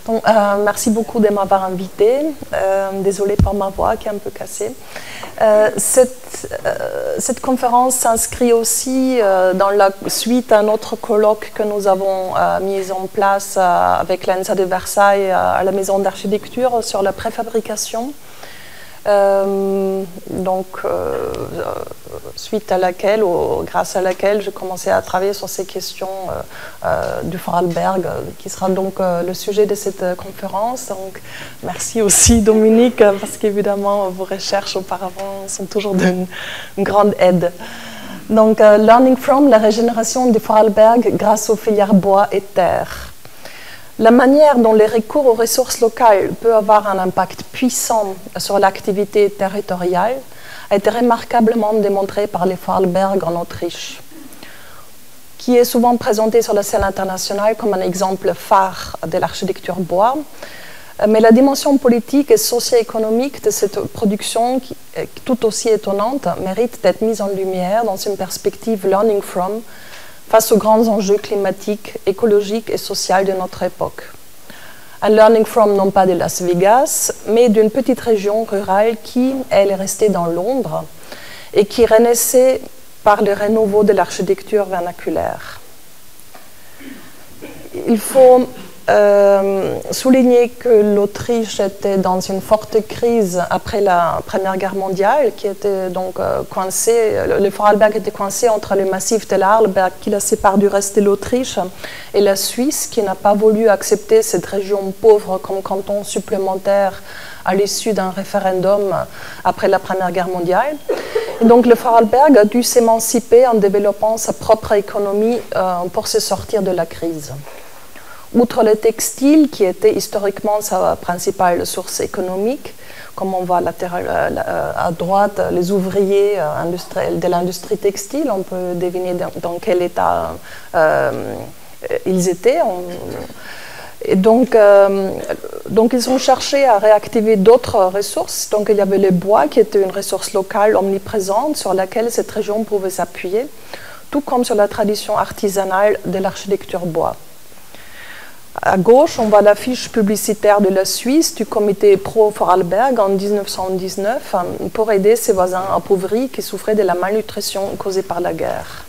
Donc, merci beaucoup de m'avoir invité. Désolée pour ma voix qui est un peu cassée. Cette conférence s'inscrit aussi dans la suite à un autre colloque que nous avons mis en place avec l'ENSA de Versailles à la Maison d'Architecture sur la préfabrication. Suite à laquelle, ou grâce à laquelle, j'ai commencé à travailler sur ces questions du Vorarlberg, qui sera donc le sujet de cette conférence. Donc, merci aussi Dominique, parce qu'évidemment, vos recherches auparavant sont toujours d'une grande aide. Donc, Learning from, la régénération du Vorarlberg grâce aux filières bois et terre. La manière dont les recours aux ressources locales peut avoir un impact puissant sur l'activité territoriale a été remarquablement démontrée par les Vorarlberg en Autriche, qui est souvent présenté sur la scène internationale comme un exemple phare de l'architecture bois. Mais la dimension politique et socio-économique de cette production, qui est tout aussi étonnante, mérite d'être mise en lumière dans une perspective learning from, face aux grands enjeux climatiques, écologiques et sociaux de notre époque. Un learning from non pas de Las Vegas, mais d'une petite région rurale qui, elle, est restée dans l'ombre et qui renaissait par le renouveau de l'architecture vernaculaire. Il faut souligner que l'Autriche était dans une forte crise après la Première Guerre mondiale, qui était donc coincée, le Vorarlberg était coincé entre le massif de l'Arlberg qui la sépare du reste de l'Autriche et la Suisse qui n'a pas voulu accepter cette région pauvre comme canton supplémentaire à l'issue d'un référendum après la Première Guerre mondiale. Et donc le Vorarlberg a dû s'émanciper en développant sa propre économie pour se sortir de la crise. Outre le textile, qui était historiquement sa principale source économique, comme on voit à droite, les ouvriers de l'industrie textile, on peut deviner dans quel état ils étaient. Et donc, ils ont cherché à réactiver d'autres ressources. Donc, il y avait le bois, qui était une ressource locale omniprésente sur laquelle cette région pouvait s'appuyer, tout comme sur la tradition artisanale de l'architecture bois. À gauche, on voit l'affiche publicitaire de la Suisse du comité pro-Vorarlberg en 1919 pour aider ses voisins appauvris qui souffraient de la malnutrition causée par la guerre.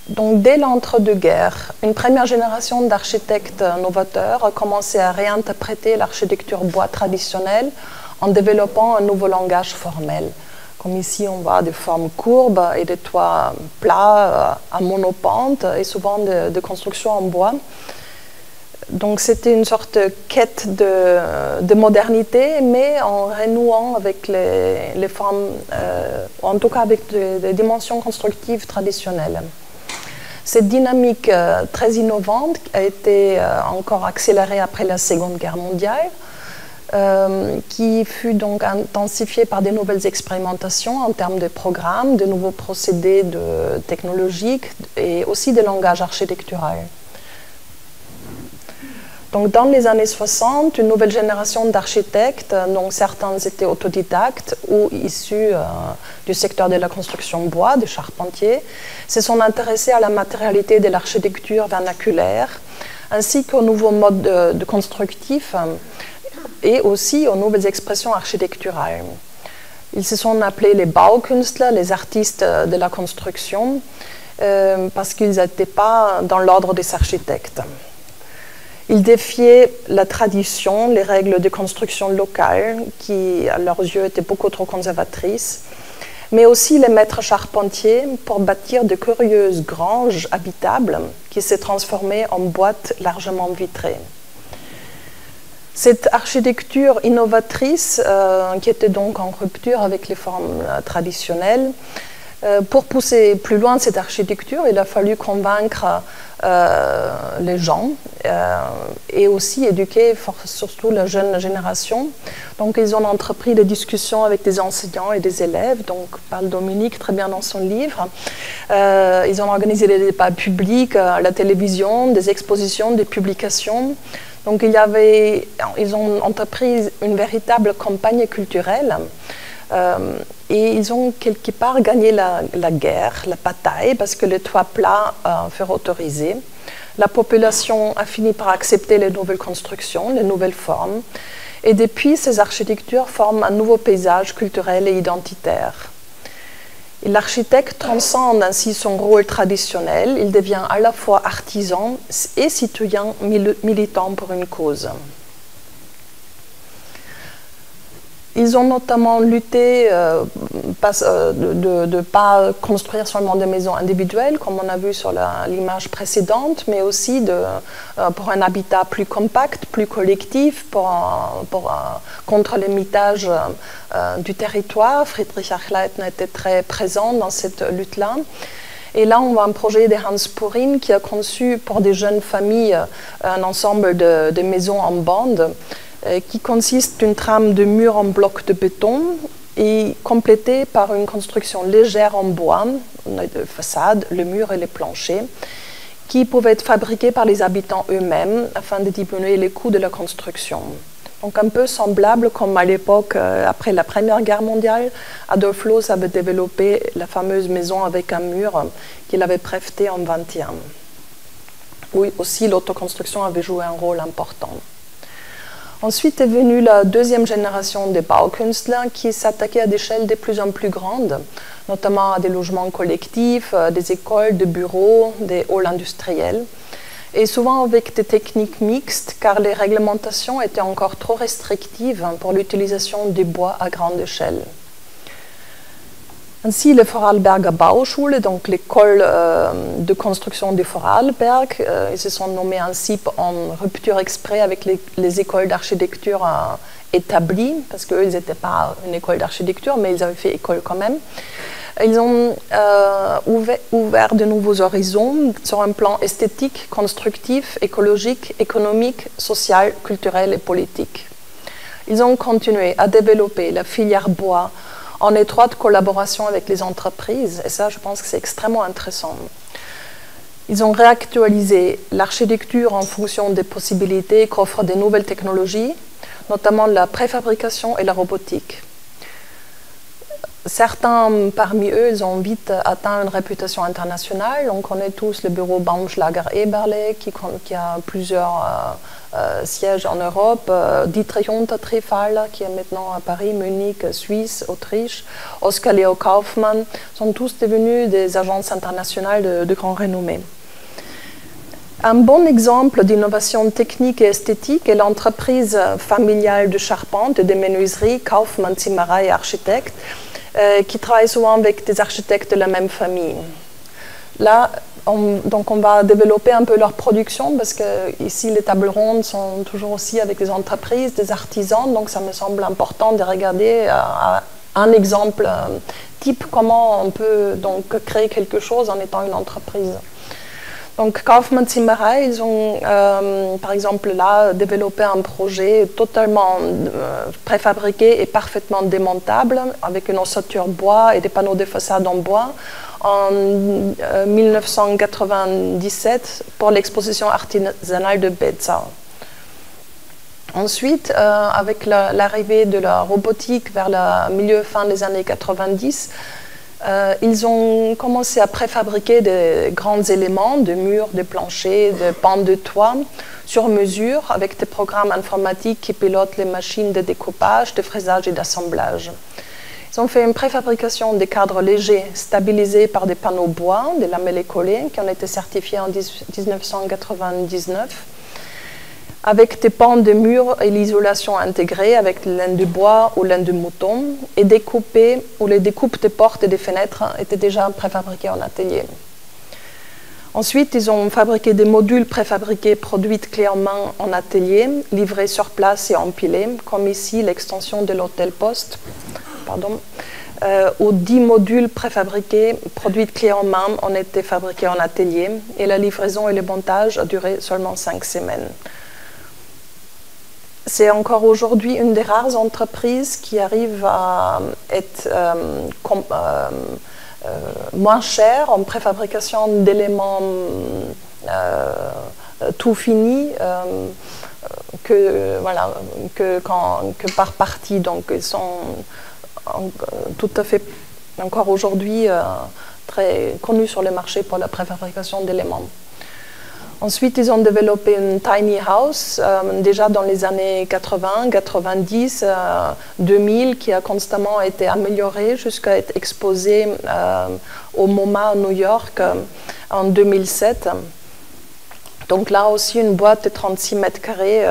Donc, dès l'entre-deux-guerres, une première génération d'architectes novateurs a commencé à réinterpréter l'architecture bois traditionnelle en développant un nouveau langage formel. Comme ici, on voit des formes courbes et des toits plats à monopente et souvent de construction en bois. Donc, c'était une sorte de quête de modernité, mais en renouant avec les formes, en tout cas avec des dimensions constructives traditionnelles. Cette dynamique très innovante a été encore accélérée après la Seconde Guerre mondiale, qui fut donc intensifiée par de nouvelles expérimentations en termes de programmes, de nouveaux procédés technologiques et aussi de langage architectural. Donc, dans les années 60, une nouvelle génération d'architectes, dont certains étaient autodidactes ou issus du secteur de la construction bois, des charpentiers, se sont intéressés à la matérialité de l'architecture vernaculaire, ainsi qu'aux nouveaux modes de constructifs et aussi aux nouvelles expressions architecturales. Ils se sont appelés les Baukünstler, les artistes de la construction, parce qu'ils n'étaient pas dans l'ordre des architectes. Ils défiaient la tradition, les règles de construction locales, qui, à leurs yeux, étaient beaucoup trop conservatrices, mais aussi les maîtres charpentiers pour bâtir de curieuses granges habitables qui s'est transformée en boîtes largement vitrées. Cette architecture innovatrice, qui était donc en rupture avec les formes traditionnelles, pour pousser plus loin cette architecture, il a fallu convaincre les gens et aussi éduquer surtout la jeune génération. Donc, ils ont entrepris des discussions avec des enseignants et des élèves, donc parle Dominique très bien dans son livre. Ils ont organisé des débats publics à la télévision, des expositions, des publications. Donc, ils ont entrepris une véritable campagne culturelle Et ils ont quelque part gagné la guerre, la bataille, parce que les toits plats furent autorisés. La population a fini par accepter les nouvelles constructions, les nouvelles formes. Et depuis, ces architectures forment un nouveau paysage culturel et identitaire. L'architecte transcende ainsi son rôle traditionnel. Il devient à la fois artisan et citoyen militant pour une cause. Ils ont notamment lutté de ne pas construire seulement des maisons individuelles, comme on a vu sur l'image précédente, mais aussi pour un habitat plus compact, plus collectif, contre le mitage du territoire. Friedrich Achleitner était très présent dans cette lutte-là. Et là, on voit un projet de Hans Purin qui a conçu pour des jeunes familles un ensemble de maisons en bande, qui consiste d'une trame de murs en bloc de béton et complétée par une construction légère en bois, de façade, le mur et les planchers, qui pouvaient être fabriqués par les habitants eux-mêmes afin de diminuer les coûts de la construction. Donc un peu semblable comme à l'époque, après la Première Guerre mondiale, Adolf Loos avait développé la fameuse maison avec un mur qu'il avait breveté en 1921. Oui, aussi l'autoconstruction avait joué un rôle important. Ensuite est venue la deuxième génération des Baukünstler qui s'attaquaient à des échelles de plus en plus grandes, notamment à des logements collectifs, des écoles, des bureaux, des halls industriels, et souvent avec des techniques mixtes car les réglementations étaient encore trop restrictives pour l'utilisation des bois à grande échelle. Ainsi, les Vorarlberger Bauschule, donc l'école de construction du Vorarlberg, ils se sont nommés ainsi en rupture exprès avec les écoles d'architecture établies, parce qu'eux, ils n'étaient pas une école d'architecture, mais ils avaient fait école quand même. Ils ont ouvert de nouveaux horizons sur un plan esthétique, constructif, écologique, économique, social, culturel et politique. Ils ont continué à développer la filière bois en étroite collaboration avec les entreprises, et ça, je pense que c'est extrêmement intéressant. Ils ont réactualisé l'architecture en fonction des possibilités qu'offrent de nouvelles technologies, notamment la préfabrication et la robotique. Certains parmi eux, ils ont vite atteint une réputation internationale. On connaît tous le bureau Baumschlager-Eberle qui a plusieurs sièges en Europe, Dietrich Untertrefal qui est maintenant à Paris, Munich, Suisse, Autriche, Oskar Leo Kaufmann, sont tous devenus des agences internationales de grande renommée. Un bon exemple d'innovation technique et esthétique est l'entreprise familiale de charpente et de menuiserie Kaufmann Zimmerei Architekt, qui travaille souvent avec des architectes de la même famille. Là, donc on va développer un peu leur production parce que ici les tables rondes sont toujours aussi avec des entreprises, des artisans, donc ça me semble important de regarder un exemple type comment on peut donc créer quelque chose en étant une entreprise. Donc Kaufmann Zimmerei, ils ont par exemple là développé un projet totalement préfabriqué et parfaitement démontable avec une ossature bois et des panneaux de façade en bois en 1997 pour l'exposition artisanale de Bezau. Ensuite, avec l'arrivée de la robotique vers le milieu-fin des années 90, ils ont commencé à préfabriquer des grands éléments, de murs, de planchers, de pans de toit, sur mesure, avec des programmes informatiques qui pilotent les machines de découpage, de fraisage et d'assemblage. Ils ont fait une préfabrication des cadres légers, stabilisés par des panneaux bois, des lamellés collés, qui ont été certifiés en 1999, avec des pans de murs et l'isolation intégrée avec laine de bois ou laine de mouton, et découpés où les découpes des portes et des fenêtres étaient déjà préfabriquées en atelier. Ensuite, ils ont fabriqué des modules préfabriqués produits clés en main en atelier, livrés sur place et empilés, comme ici l'extension de l'hôtel Poste, où 10 modules préfabriqués produits clés en main ont été fabriqués en atelier, et la livraison et le montage a duré seulement 5 semaines. C'est encore aujourd'hui une des rares entreprises qui arrive à être moins chère en préfabrication d'éléments tout finis que par partie. Donc, ils sont tout à fait, encore aujourd'hui, très connu sur le marché pour la préfabrication d'éléments. Ensuite, ils ont développé une tiny house, déjà dans les années 80, 90, 2000, qui a constamment été améliorée jusqu'à être exposée au MoMA à New York en 2007. Donc là aussi, une boîte de 36 mètres carrés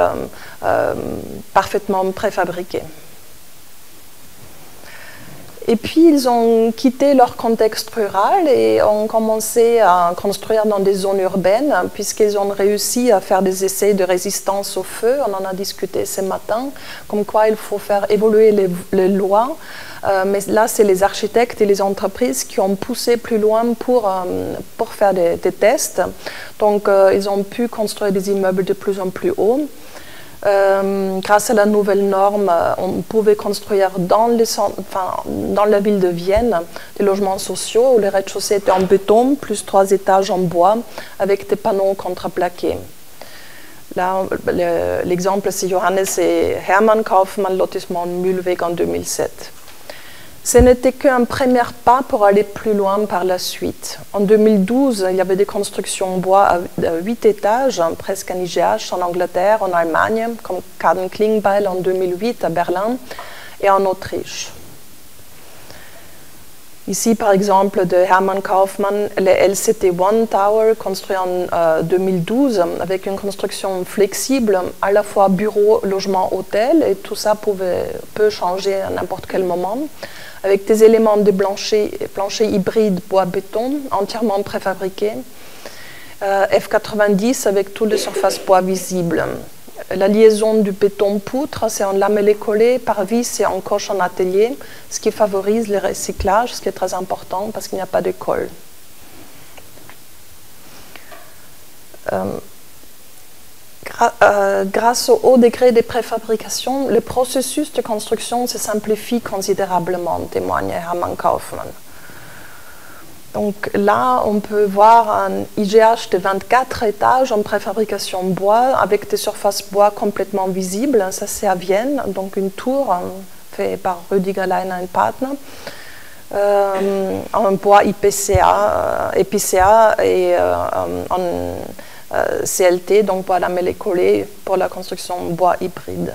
parfaitement préfabriquée. Et puis, ils ont quitté leur contexte rural et ont commencé à construire dans des zones urbaines, puisqu'ils ont réussi à faire des essais de résistance au feu. On en a discuté ce matin, comme quoi il faut faire évoluer les lois. Mais là, c'est les architectes et les entreprises qui ont poussé plus loin pour faire des tests. Donc, ils ont pu construire des immeubles de plus en plus hauts. Grâce à la nouvelle norme, on pouvait construire dans la ville de Vienne des logements sociaux où les rez-de-chaussée étaient en béton, plus 3 étages en bois, avec des panneaux contreplaqués. Là, l'exemple, c'est Johannes et Hermann Kaufmann, lotissement Mühlweg en 2007. Ce n'était qu'un premier pas pour aller plus loin par la suite. En 2012, il y avait des constructions en bois à 8 étages, presque un IGH en Angleterre, en Allemagne, comme Kaden Klingbeil en 2008 à Berlin et en Autriche. Ici, par exemple, de Hermann Kaufmann, le LCT One Tower, construit en 2012, avec une construction flexible, à la fois bureau, logement, hôtel, et tout ça peut changer à n'importe quel moment, avec des éléments de plancher hybride bois-béton, entièrement préfabriqués, F90 avec toutes les surfaces bois visibles. La liaison du béton-poutre, c'est en lamellé-collé par vis et en coche en atelier, ce qui favorise le recyclage, ce qui est très important parce qu'il n'y a pas de colle. Grâce au haut degré de préfabrication, le processus de construction se simplifie considérablement, témoigne Hermann Kaufmann. Donc là, on peut voir un IGH de 24 étages en préfabrication bois avec des surfaces bois complètement visibles. Ça, c'est à Vienne, donc une tour faite par Rüdiger Leiner Partner, en bois IPCA et en CLT, donc bois lamellé-collé pour la construction bois hybride.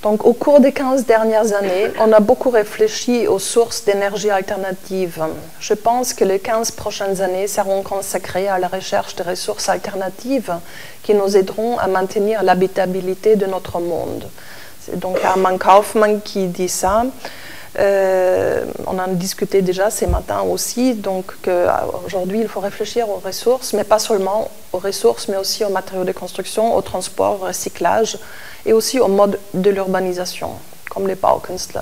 Donc, au cours des 15 dernières années, on a beaucoup réfléchi aux sources d'énergie alternatives. Je pense que les 15 prochaines années seront consacrées à la recherche de ressources alternatives qui nous aideront à maintenir l'habitabilité de notre monde. C'est donc Hermann Kaufmann qui dit ça. On en a discuté déjà ce matin aussi, donc qu'aujourd'hui il faut réfléchir aux ressources, mais pas seulement aux ressources, mais aussi aux matériaux de construction, au transport, au recyclage, et aussi au mode de l'urbanisation, comme les Baukünstler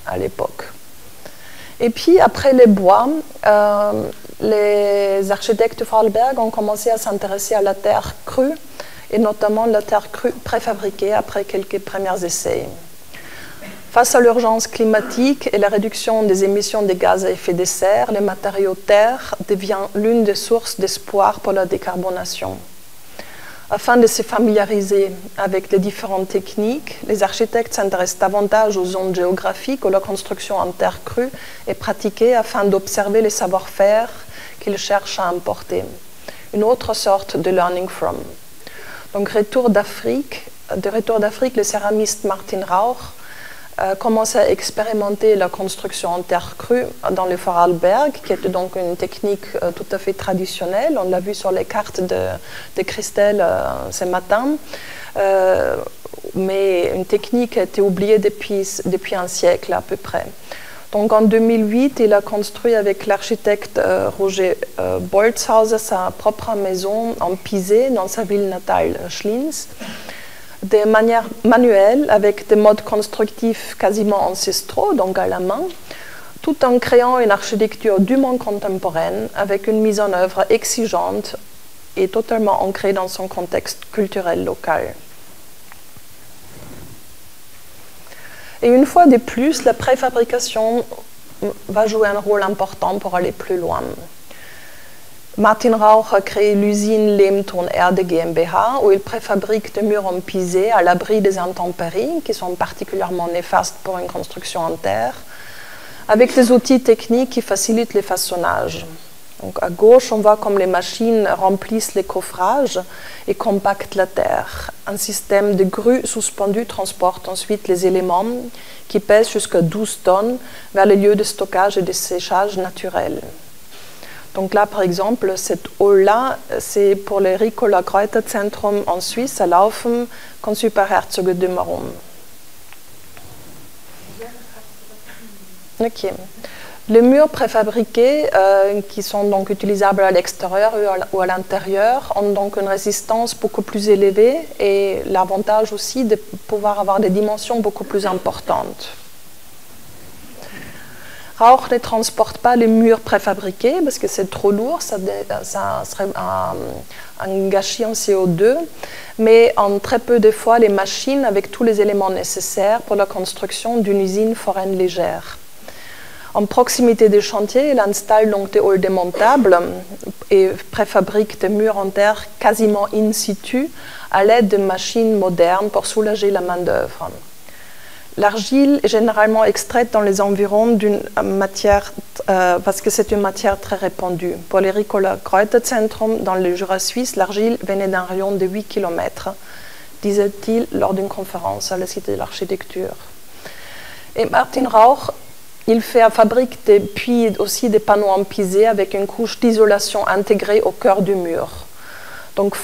à l'époque. Et puis, après les bois, les architectes de Vorarlberg ont commencé à s'intéresser à la terre crue, et notamment la terre crue préfabriquée après quelques premiers essais. Face à l'urgence climatique et la réduction des émissions de gaz à effet de serre, les matériaux terre devient l'une des sources d'espoir pour la décarbonation. Afin de se familiariser avec les différentes techniques, les architectes s'intéressent davantage aux zones géographiques où la construction en terre crue est pratiquée afin d'observer les savoir-faire qu'ils cherchent à importer. Une autre sorte de learning from. Donc, de retour d'Afrique, le céramiste Martin Rauch commence à expérimenter la construction en terre crue dans le Vorarlberg, qui était donc une technique tout à fait traditionnelle. On l'a vu sur les cartes de Christelle ce matin, mais une technique qui a été oubliée depuis un siècle à peu près. Donc en 2008, il a construit avec l'architecte Roger Boltzhauser sa propre maison en Pisé, dans sa ville natale Schlienz, de manière manuelle, avec des modes constructifs quasiment ancestraux, donc à la main, tout en créant une architecture dûment contemporaine, avec une mise en œuvre exigeante et totalement ancrée dans son contexte culturel local. Et une fois de plus, la préfabrication va jouer un rôle important pour aller plus loin. Martin Rauch a créé l'usine Lehmton Erde GmbH où il préfabrique des murs en pisé à l'abri des intempéries qui sont particulièrement néfastes pour une construction en terre, avec des outils techniques qui facilitent les façonnages. Donc à gauche, on voit comme les machines remplissent les coffrages et compactent la terre. Un système de grues suspendues transporte ensuite les éléments qui pèsent jusqu'à 12 tonnes vers les lieux de stockage et de séchage naturels. Donc là, par exemple, cette hall-là, c'est pour le Ricola Kräuterzentrum en Suisse, à Laufen, conçu par Herzog de Marum. Ok. Les murs préfabriqués, qui sont donc utilisables à l'extérieur ou à l'intérieur, ont donc une résistance beaucoup plus élevée et l'avantage aussi de pouvoir avoir des dimensions beaucoup plus importantes. Rauch ne transporte pas les murs préfabriqués parce que c'est trop lourd, ça serait un gâchis en CO2, mais en très peu de fois les machines avec tous les éléments nécessaires pour la construction d'une usine foraine légère. En proximité des chantiers, il installe donc des halls démontables et préfabrique des murs en terre quasiment in situ à l'aide de machines modernes pour soulager la main-d'œuvre. L'argile est généralement extraite dans les environs d'une matière, parce que c'est une matière très répandue. Pour les Ricola Kräuterzentrum, dans le Jura suisse, l'argile venait d'un rayon de 8 km, disait-il lors d'une conférence à la Cité de l'Architecture. Et Martin Rauch, il fabrique puis aussi des panneaux en pisé avec une couche d'isolation intégrée au cœur du mur. Donc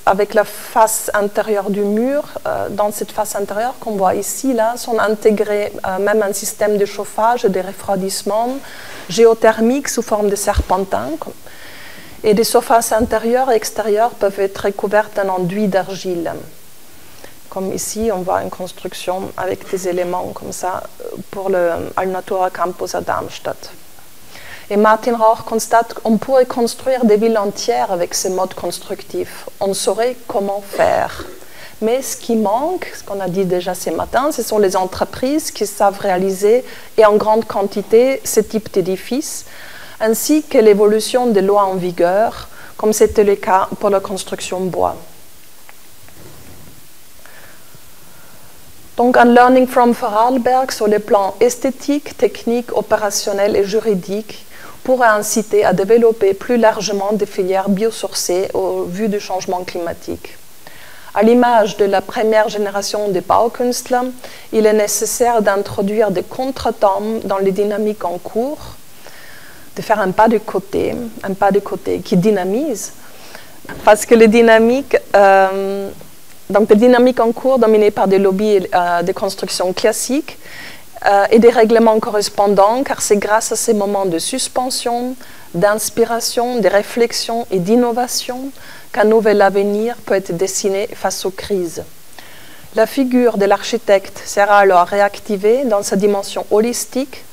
avec la face intérieure du mur, dans cette face intérieure qu'on voit ici, là, sont intégrés même un système de chauffage et de refroidissement géothermique sous forme de serpentin. Et des surfaces intérieures et extérieures peuvent être recouvertes d'un enduit d'argile. Comme ici, on voit une construction avec des éléments comme ça pour le Alnatura Campus à Darmstadt. Et Martin Rauch constate qu'on pourrait construire des villes entières avec ces modes constructifs. On saurait comment faire. Mais ce qui manque, ce qu'on a dit déjà ce matin, ce sont les entreprises qui savent réaliser et en grande quantité ce type d'édifices, ainsi que l'évolution des lois en vigueur, comme c'était le cas pour la construction bois. Donc un learning from Vorarlberg sur les plans esthétiques, techniques, opérationnels et juridiques pourrait inciter à développer plus largement des filières biosourcées au vu du changement climatique. À l'image de la première génération des Baukünstler, il est nécessaire d'introduire des contretemps dans les dynamiques en cours, de faire un pas de côté qui dynamise, parce que les dynamiques en cours dominées par des lobbies de construction classiques et des règlements correspondants, car c'est grâce à ces moments de suspension, d'inspiration, de réflexion et d'innovation qu'un nouvel avenir peut être dessiné face aux crises. La figure de l'architecte sera alors réactivée dans sa dimension holistique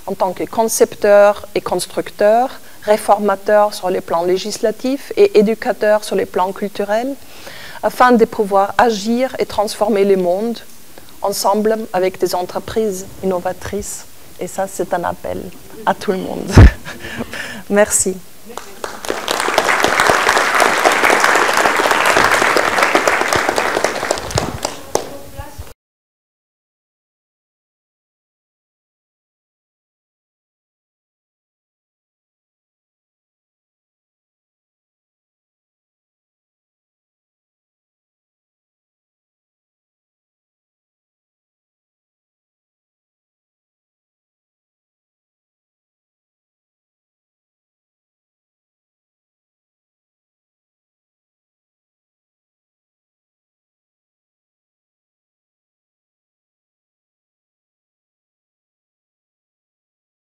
en tant que concepteur et constructeur, réformateur sur les plans législatifs et éducateur sur les plans culturels, afin de pouvoir agir et transformer le monde ensemble avec des entreprises innovatrices. Et ça, c'est un appel à tout le monde. Merci.